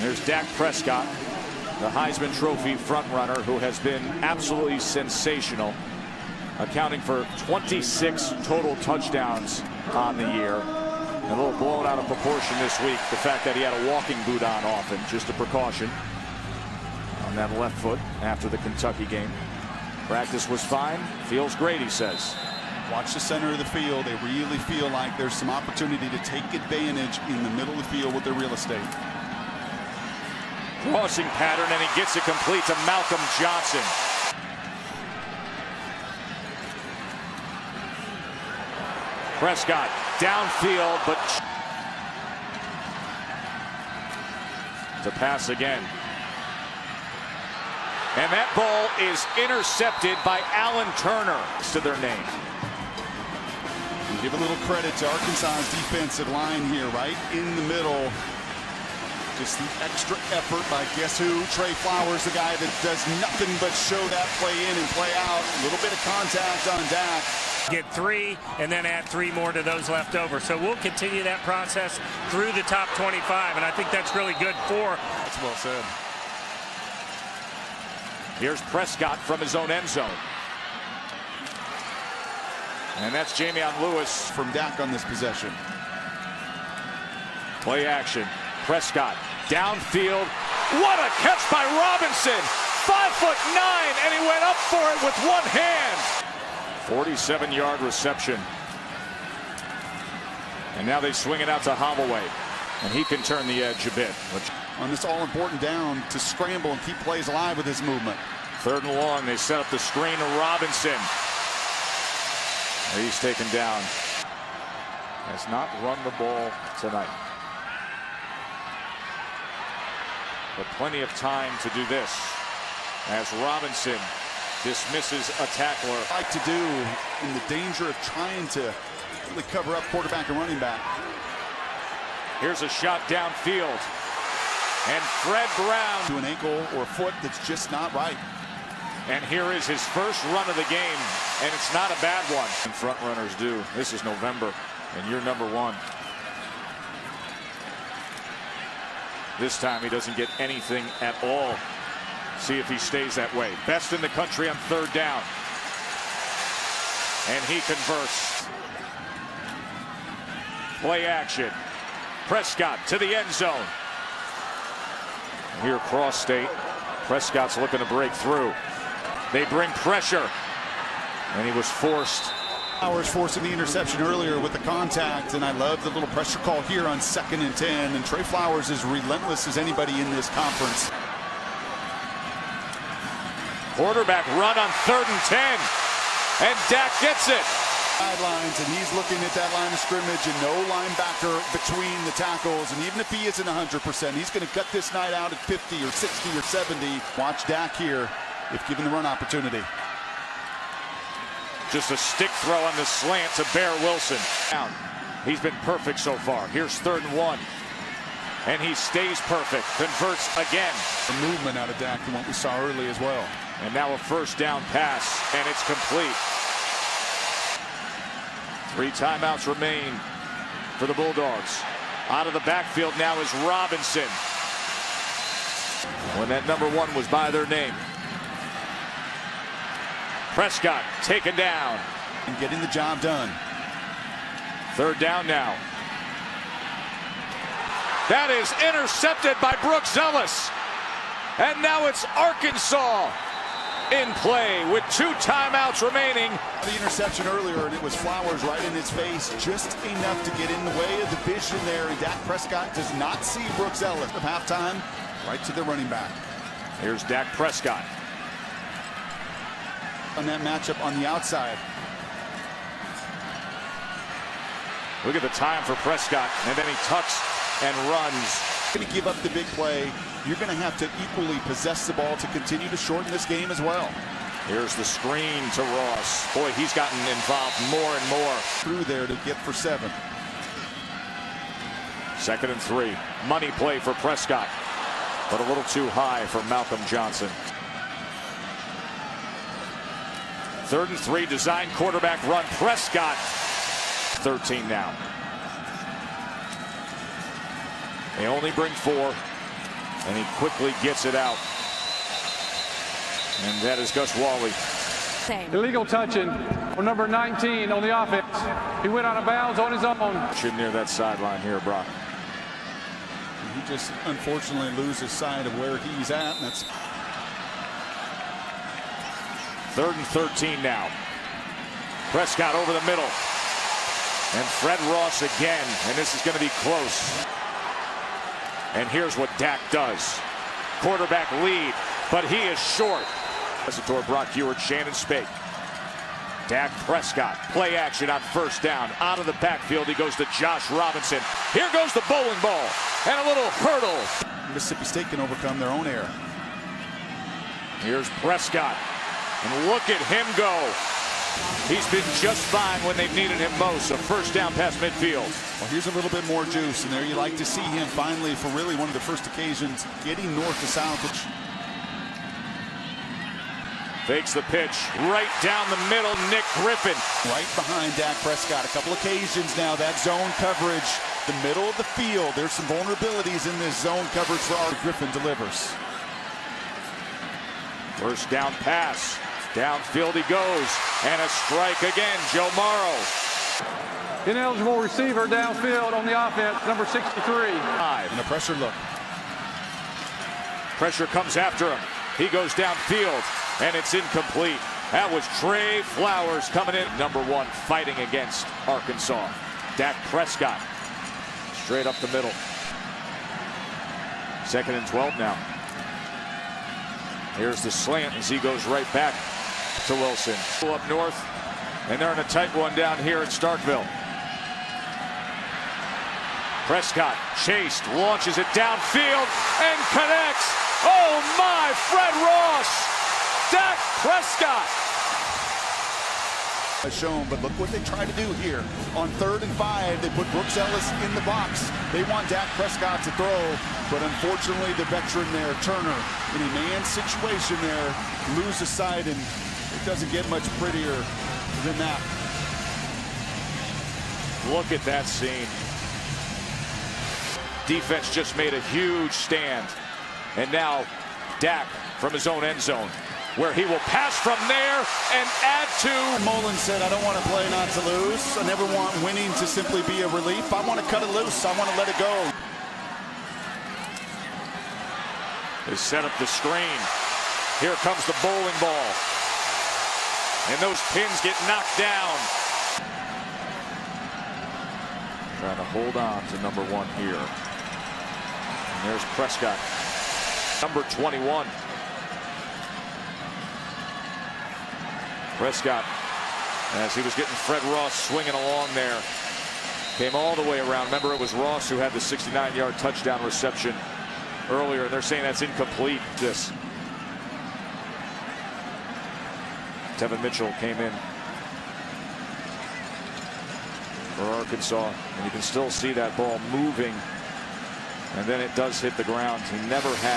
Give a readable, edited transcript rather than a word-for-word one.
There's Dak Prescott, the Heisman Trophy frontrunner, who has been absolutely sensational, accounting for 26 total touchdowns on the year. A little blown out of proportion this week, the fact that he had a walking boot on often, just a precaution on that left foot after the Kentucky game. Practice was fine, feels great, he says. Watch the center of the field. They really feel like there's some opportunity to take advantage in the middle of the field with their real estate. Crossing pattern, and he gets it complete to Malcolm Johnson. Prescott downfield, but to pass again. And that ball is intercepted by Allen Turner to their name. Give a little credit to Arkansas's defensive line here, right in the middle. Just the extra effort by guess who? Trey Flowers, the guy that does nothing but show that play in and play out. A little bit of contact on Dak. Get 3 and then add 3 more to those left over. So we'll continue that process through the top 25, and I think that's really good for. That's well said. Here's Prescott from his own end zone. And that's Jamion Lewis from Dak on this possession. Play action. Prescott downfield. What a catch by Robinson. 5'9", and he went up for it with one hand. 47-yard reception. And now they swing it out to Holloway. And he can turn the edge a bit. On this all-important down to scramble and keep plays alive with his movement. 3rd and long, they set up the screen to Robinson. He's taken down. Has not run the ball tonight. But plenty of time to do this as Robinson dismisses a tackler. Like to do in the danger of trying to really cover up quarterback and running back. Here's a shot downfield. And Fred Brown to an ankle or a foot that's just not right. And here is his first run of the game, and it's not a bad one. And front runners do. This is November, and you're number 1. This time he doesn't get anything at all. See if he stays that way. Best in the country on 3rd down. And he converts. Play action. Prescott to the end zone. Here cross state. Prescott's looking to break through. They bring pressure, and he was forced. Flowers forcing the interception earlier with the contact, and I love the little pressure call here on 2nd and 10. And Trey Flowers is relentless as anybody in this conference. Quarterback run on 3rd and 10, and Dak gets it. Sidelines, and he's looking at that line of scrimmage, and no linebacker between the tackles. And even if he isn't 100%, he's going to cut this night out at 50 or 60 or 70. Watch Dak here if given the run opportunity. Just a stick throw on the slant to Bear Wilson. He's been perfect so far. Here's 3rd and 1. And he stays perfect. Converts again. The movement out of Dak from what we saw early as well. And now a 1st down pass, and it's complete. 3 timeouts remain for the Bulldogs. Out of the backfield now is Robinson. When that number 1 was by their name. Prescott taken down. And getting the job done. 3rd down now. That is intercepted by Brooks Ellis. And now it's Arkansas in play with 2 timeouts remaining. The interception earlier, and it was Flowers right in his face, just enough to get in the way of the vision there. And Dak Prescott does not see Brooks Ellis at halftime. Right to the running back. Here's Dak Prescott. On that matchup on the outside. Look at the time for Prescott, and then he tucks and runs. Going to give up the big play. You're going to have to equally possess the ball to continue to shorten this game as well. Here's the screen to Ross. Boy, he's gotten involved more and more. Through there to get for 7. 2nd and 3. Money play for Prescott, but a little too high for Malcolm Johnson. 3rd and 3, design quarterback run. Prescott, 13 now. They only bring 4. And he quickly gets it out. And that is Gus Wally. Illegal touching on number 19 on the offense. He went out of bounds on his own. Should near that sideline here, Brock. He just unfortunately loses sight of where he's at. And that's 3rd and 13 now. Prescott over the middle. And Fred Ross again. And this is going to be close. And here's what Dak does. Quarterback lead, but he is short. Toward Brock Ewart, Shannon Spake. Dak Prescott, play action on 1st down. Out of the backfield, he goes to Josh Robinson. Here goes the bowling ball. And a little hurdle. Mississippi State can overcome their own error. Here's Prescott. And look at him go. He's been just fine when they've needed him most. A 1st down past midfield. Well, here's a little bit more juice. And there you like to see him finally, for really one of the first occasions, getting north to south. Fakes the pitch right down the middle. Nick Griffin right behind Dak Prescott. A couple occasions now, that zone coverage, the middle of the field. There's some vulnerabilities in this zone coverage for our Griffin delivers. 1st down pass. Downfield he goes. And a strike again. Joe Morrow. Ineligible receiver downfield on the offense, number 63. And a pressure look. Pressure comes after him. He goes downfield. And it's incomplete. That was Trey Flowers coming in. Number 1 fighting against Arkansas. Dak Prescott. Straight up the middle. 2nd and 12 now. Here's the slant as he goes right back to Wilson. Up north. And they're in a tight one down here at Starkville. Prescott chased, launches it downfield, and connects. Oh my, Fred Ross! Dak Prescott. Shown, but look what they try to do here. On 3rd and 5, they put Brooks Ellis in the box. They want Dak Prescott to throw, but unfortunately the veteran there, Turner, in a man situation there, loses sight, and it doesn't get much prettier than that. Look at that scene. Defense just made a huge stand. And now Dak from his own end zone, where he will pass from there and add to. Mullen said, I don't want to play not to lose. I never want winning to simply be a relief. I want to cut it loose. I want to let it go. They set up the screen. Here comes the bowling ball. And those pins get knocked down. Trying to hold on to number 1 here. And there's Prescott. Number 21. Prescott, as he was getting Fred Ross swinging along there, came all the way around. Remember, it was Ross who had the 69-yard touchdown reception earlier. They're saying that's incomplete. This Tevin Mitchell came in for Arkansas, and you can still see that ball moving, and then it does hit the ground. He never had